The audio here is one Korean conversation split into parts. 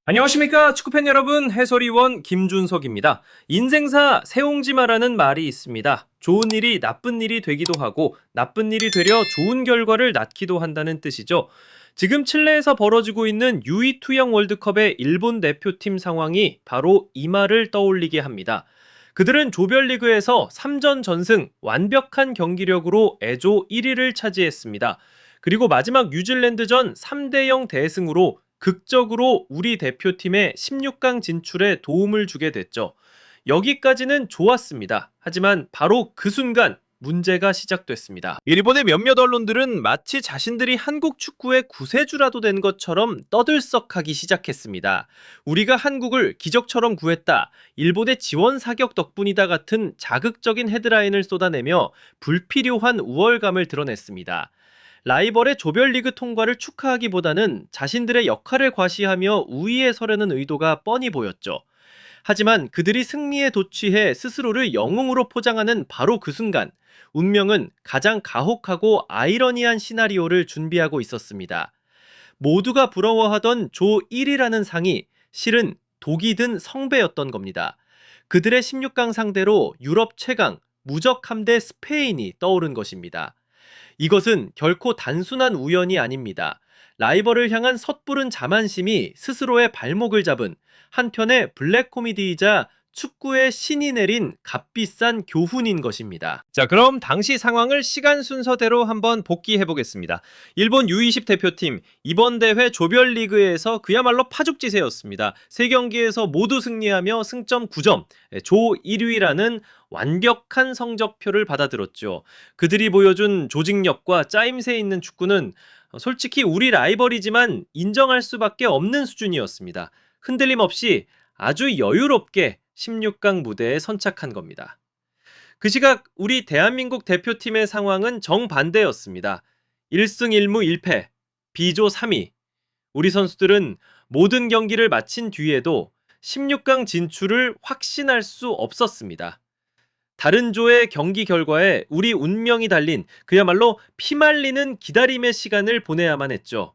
안녕하십니까 축구팬 여러분, 해설위원 김준석입니다. 인생사 세옹지마라는 말이 있습니다. 좋은 일이 나쁜 일이 되기도 하고 나쁜 일이 되려 좋은 결과를 낳기도 한다는 뜻이죠. 지금 칠레에서 벌어지고 있는 U22형 월드컵의 일본 대표팀 상황이 바로 이 말을 떠올리게 합니다. 그들은 조별리그에서 3전 전승, 완벽한 경기력으로 애조 1위를 차지했습니다. 그리고 마지막 뉴질랜드전 3대0 대승으로 극적으로 우리 대표팀의 16강 진출에 도움을 주게 됐죠. 여기까지는 좋았습니다. 하지만 바로 그 순간 문제가 시작됐습니다. 일본의 몇몇 언론들은 마치 자신들이 한국 축구의 구세주라도 된 것처럼 떠들썩하기 시작했습니다. 우리가 한국을 기적처럼 구했다, 일본의 지원 사격 덕분이다 같은 자극적인 헤드라인을 쏟아내며 불필요한 우월감을 드러냈습니다. 라이벌의 조별리그 통과를 축하하기보다는 자신들의 역할을 과시하며 우위에 서려는 의도가 뻔히 보였죠. 하지만 그들이 승리에 도취해 스스로를 영웅으로 포장하는 바로 그 순간, 운명은 가장 가혹하고 아이러니한 시나리오를 준비하고 있었습니다. 모두가 부러워하던 조 1위라는 상이 실은 독이 든 성배였던 겁니다. 그들의 16강 상대로 유럽 최강, 무적 함대 스페인이 떠오른 것입니다. 이것은 결코 단순한 우연이 아닙니다. 라이벌을 향한 섣부른 자만심이 스스로의 발목을 잡은 한편의 블랙 코미디이자 축구의 신이 내린 값비싼 교훈인 것입니다. 자, 그럼 당시 상황을 시간 순서대로 한번 복기해 보겠습니다. 일본 U20 대표팀, 이번 대회 조별리그에서 그야말로 파죽지세였습니다. 3경기에서 모두 승리하며 승점 9점, 조 1위라는 완벽한 성적표를 받아들었죠. 그들이 보여준 조직력과 짜임새 있는 축구는 솔직히 우리 라이벌이지만 인정할 수밖에 없는 수준이었습니다. 흔들림 없이 아주 여유롭게 16강 무대에 선착한 겁니다. 그 시각 우리 대한민국 대표팀의 상황은 정반대였습니다. 1승 1무 1패, B조 3위. 우리 선수들은 모든 경기를 마친 뒤에도 16강 진출을 확신할 수 없었습니다. 다른 조의 경기 결과에 우리 운명이 달린 그야말로 피말리는 기다림의 시간을 보내야만 했죠.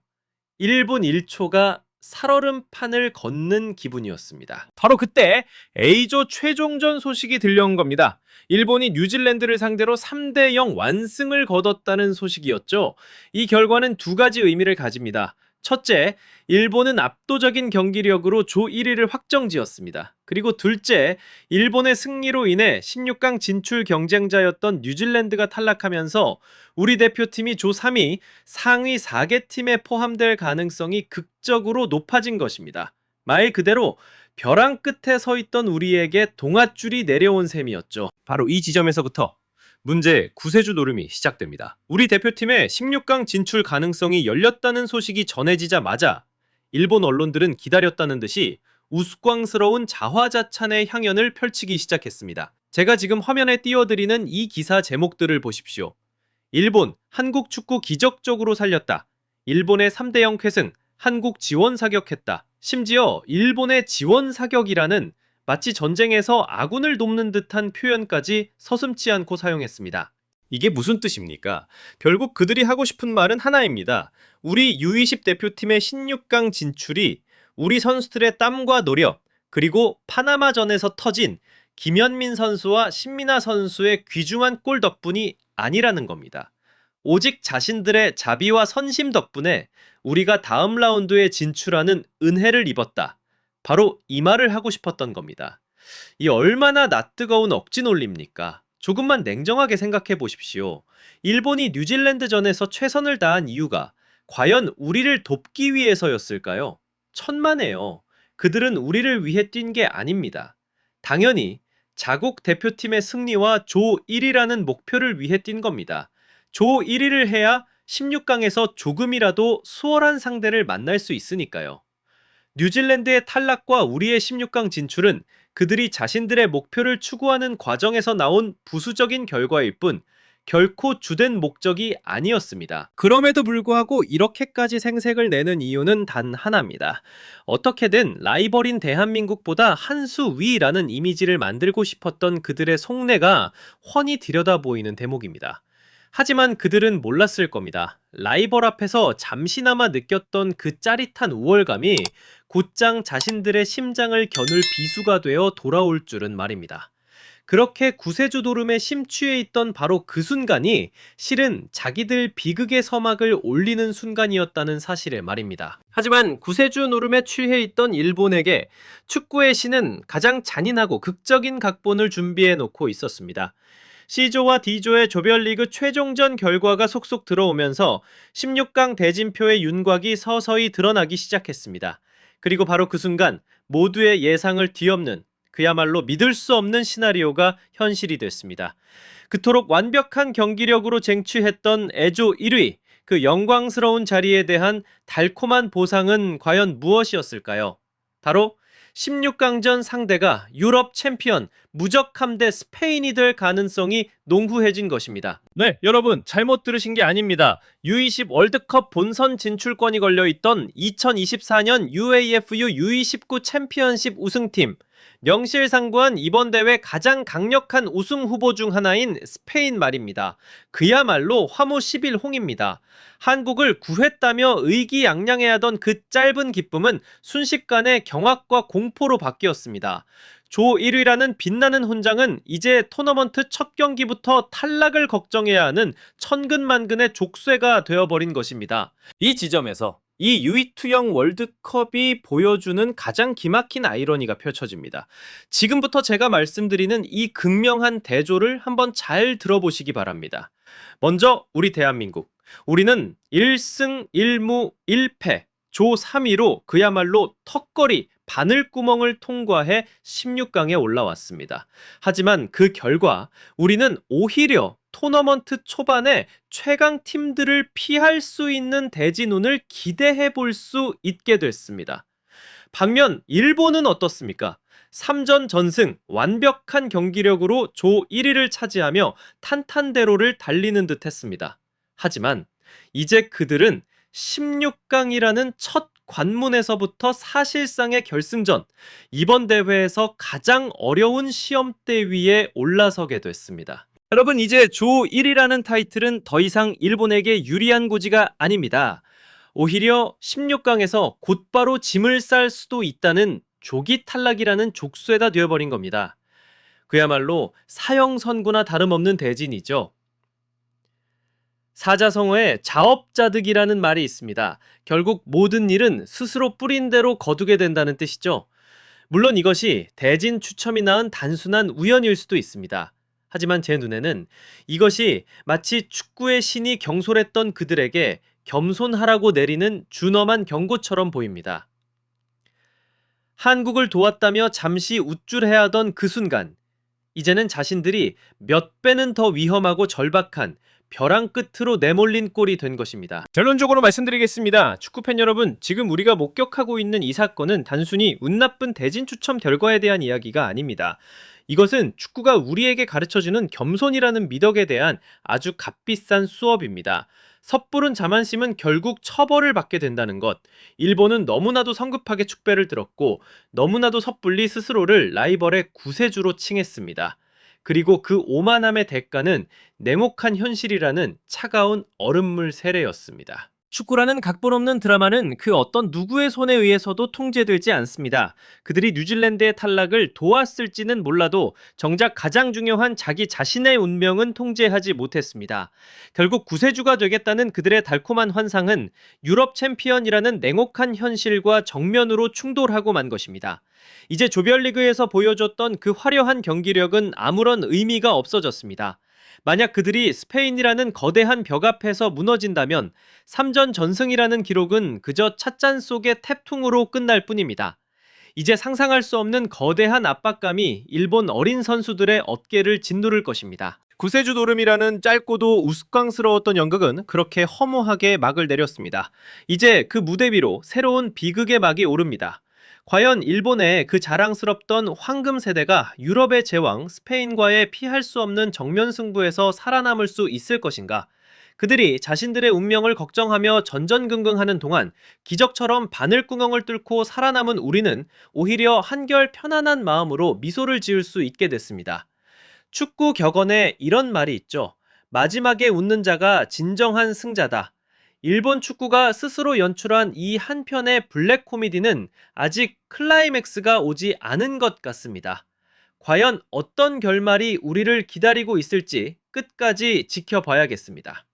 1분 1초가 살얼음판을 걷는 기분이었습니다. 바로 그때 A조 최종전 소식이 들려온 겁니다. 일본이 뉴질랜드를 상대로 3대0 완승을 거뒀다는 소식이었죠. 이 결과는 두 가지 의미를 가집니다. 첫째, 일본은 압도적인 경기력으로 조 1위를 확정지었습니다. 그리고 둘째, 일본의 승리로 인해 16강 진출 경쟁자였던 뉴질랜드가 탈락하면서 우리 대표팀이 조 3위, 상위 4개 팀에 포함될 가능성이 극적으로 높아진 것입니다. 말 그대로 벼랑 끝에 서 있던 우리에게 동아줄이 내려온 셈이었죠. 바로 이 지점에서부터 문제 구세주 노름이 시작됩니다. 우리 대표팀의 16강 진출 가능성이 열렸다는 소식이 전해지자마자 일본 언론들은 기다렸다는 듯이 우스꽝스러운 자화자찬의 향연을 펼치기 시작했습니다. 제가 지금 화면에 띄워드리는 이 기사 제목들을 보십시오. 일본, 한국 축구 기적적으로 살렸다. 일본의 3대0 쾌승, 한국 지원 사격했다. 심지어 일본의 지원 사격이라는 마치 전쟁에서 아군을 돕는 듯한 표현까지 서슴지 않고 사용했습니다. 이게 무슨 뜻입니까? 결국 그들이 하고 싶은 말은 하나입니다. 우리 U20 대표팀의 16강 진출이 우리 선수들의 땀과 노력, 그리고 파나마전에서 터진 김현민 선수와 신민아 선수의 귀중한 골 덕분이 아니라는 겁니다. 오직 자신들의 자비와 선심 덕분에 우리가 다음 라운드에 진출하는 은혜를 입었다. 바로 이 말을 하고 싶었던 겁니다. 이 얼마나 낯뜨거운 억지 논리입니까? 조금만 냉정하게 생각해 보십시오. 일본이 뉴질랜드전에서 최선을 다한 이유가 과연 우리를 돕기 위해서였을까요? 천만에요. 그들은 우리를 위해 뛴 게 아닙니다. 당연히 자국 대표팀의 승리와 조 1위라는 목표를 위해 뛴 겁니다. 조 1위를 해야 16강에서 조금이라도 수월한 상대를 만날 수 있으니까요. 뉴질랜드의 탈락과 우리의 16강 진출은 그들이 자신들의 목표를 추구하는 과정에서 나온 부수적인 결과일 뿐 결코 주된 목적이 아니었습니다. 그럼에도 불구하고 이렇게까지 생색을 내는 이유는 단 하나입니다. 어떻게든 라이벌인 대한민국보다 한 수 위라는 이미지를 만들고 싶었던 그들의 속내가 훤히 들여다보이는 대목입니다. 하지만 그들은 몰랐을 겁니다. 라이벌 앞에서 잠시나마 느꼈던 그 짜릿한 우월감이 곧장 자신들의 심장을 겨눌 비수가 되어 돌아올 줄은 말입니다. 그렇게 구세주 노름에 심취해 있던 바로 그 순간이 실은 자기들 비극의 서막을 올리는 순간이었다는 사실을 말입니다. 하지만 구세주 노름에 취해 있던 일본에게 축구의 신은 가장 잔인하고 극적인 각본을 준비해 놓고 있었습니다. C조와 D조의 조별리그 최종전 결과가 속속 들어오면서 16강 대진표의 윤곽이 서서히 드러나기 시작했습니다. 그리고 바로 그 순간 모두의 예상을 뒤엎는 그야말로 믿을 수 없는 시나리오가 현실이 됐습니다. 그토록 완벽한 경기력으로 쟁취했던 애조 1위, 그 영광스러운 자리에 대한 달콤한 보상은 과연 무엇이었을까요? 바로 16강전 상대가 유럽 챔피언 무적함대 스페인이 될 가능성이 농후해진 것입니다. 네, 여러분 잘못 들으신 게 아닙니다. U20 월드컵 본선 진출권이 걸려있던 2024년 UAFU U19 챔피언십 우승팀, 명실상부한 이번 대회 가장 강력한 우승 후보 중 하나인 스페인 말입니다. 그야말로 화무 11홍입니다. 한국을 구했다며 의기양양해하던 그 짧은 기쁨은 순식간에 경악과 공포로 바뀌었습니다. 조 1위라는 빛나는 훈장은 이제 토너먼트 첫 경기부터 탈락을 걱정해야 하는 천근만근의 족쇄가 되어버린 것입니다. 이 지점에서 이 U22형 월드컵이 보여주는 가장 기막힌 아이러니가 펼쳐집니다. 지금부터 제가 말씀드리는 이 극명한 대조를 한번 잘 들어보시기 바랍니다. 먼저 우리 대한민국. 우리는 1승 1무 1패 조 3위로 그야말로 턱걸이 바늘구멍을 통과해 16강에 올라왔습니다. 하지만 그 결과 우리는 오히려 토너먼트 초반에 최강 팀들을 피할 수 있는 대진운을 기대해 볼 수 있게 됐습니다. 반면 일본은 어떻습니까? 3전 전승 완벽한 경기력으로 조 1위를 차지하며 탄탄대로를 달리는 듯 했습니다. 하지만 이제 그들은 16강이라는 첫 관문에서부터 사실상의 결승전, 이번 대회에서 가장 어려운 시험대 위에 올라서게 됐습니다. 여러분, 이제 조 1위라는 타이틀은 더 이상 일본에게 유리한 고지가 아닙니다. 오히려 16강에서 곧바로 짐을 쌀 수도 있다는 조기 탈락이라는 족쇄가 되어버린 겁니다. 그야말로 사형선고나 다름없는 대진이죠. 사자성어에 자업자득이라는 말이 있습니다. 결국 모든 일은 스스로 뿌린 대로 거두게 된다는 뜻이죠. 물론 이것이 대진 추첨이 낳은 단순한 우연일 수도 있습니다. 하지만 제 눈에는 이것이 마치 축구의 신이 경솔했던 그들에게 겸손하라고 내리는 준엄한 경고처럼 보입니다. 한국을 도왔다며 잠시 우쭐해하던 그 순간, 이제는 자신들이 몇 배는 더 위험하고 절박한 벼랑 끝으로 내몰린 꼴이 된 것입니다. 결론적으로 말씀드리겠습니다. 축구팬 여러분, 지금 우리가 목격하고 있는 이 사건은 단순히 운 나쁜 대진 추첨 결과에 대한 이야기가 아닙니다. 이것은 축구가 우리에게 가르쳐주는 겸손이라는 미덕에 대한 아주 값비싼 수업입니다. 섣부른 자만심은 결국 처벌을 받게 된다는 것. 일본은 너무나도 성급하게 축배를 들었고 너무나도 섣불리 스스로를 라이벌의 구세주로 칭했습니다. 그리고 그 오만함의 대가는 냉혹한 현실이라는 차가운 얼음물 세례였습니다. 축구라는 각본 없는 드라마는 그 어떤 누구의 손에 의해서도 통제되지 않습니다. 그들이 뉴질랜드의 탈락을 도왔을지는 몰라도 정작 가장 중요한 자기 자신의 운명은 통제하지 못했습니다. 결국 구세주가 되겠다는 그들의 달콤한 환상은 유럽 챔피언이라는 냉혹한 현실과 정면으로 충돌하고 만 것입니다. 이제 조별리그에서 보여줬던 그 화려한 경기력은 아무런 의미가 없어졌습니다. 만약 그들이 스페인이라는 거대한 벽 앞에서 무너진다면 3전 전승이라는 기록은 그저 찻잔 속의 태풍으로 끝날 뿐입니다. 이제 상상할 수 없는 거대한 압박감이 일본 어린 선수들의 어깨를 짓누를 것입니다. 구세주 노름이라는 짧고도 우스꽝스러웠던 연극은 그렇게 허무하게 막을 내렸습니다. 이제 그 무대 위로 새로운 비극의 막이 오릅니다. 과연 일본의 그 자랑스럽던 황금 세대가 유럽의 제왕 스페인과의 피할 수 없는 정면 승부에서 살아남을 수 있을 것인가? 그들이 자신들의 운명을 걱정하며 전전긍긍하는 동안 기적처럼 바늘구멍을 뚫고 살아남은 우리는 오히려 한결 편안한 마음으로 미소를 지을 수 있게 됐습니다. 축구 격언에 이런 말이 있죠. 마지막에 웃는 자가 진정한 승자다. 일본 축구가 스스로 연출한 이 한 편의 블랙 코미디는 아직 클라이맥스가 오지 않은 것 같습니다. 과연 어떤 결말이 우리를 기다리고 있을지 끝까지 지켜봐야겠습니다.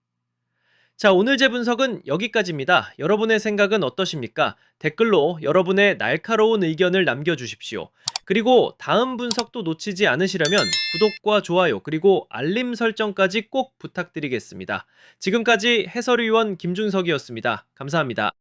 자, 오늘 제 분석은 여기까지입니다. 여러분의 생각은 어떠십니까? 댓글로 여러분의 날카로운 의견을 남겨주십시오. 그리고 다음 분석도 놓치지 않으시려면 구독과 좋아요 그리고 알림 설정까지 꼭 부탁드리겠습니다. 지금까지 해설위원 김준석이었습니다. 감사합니다.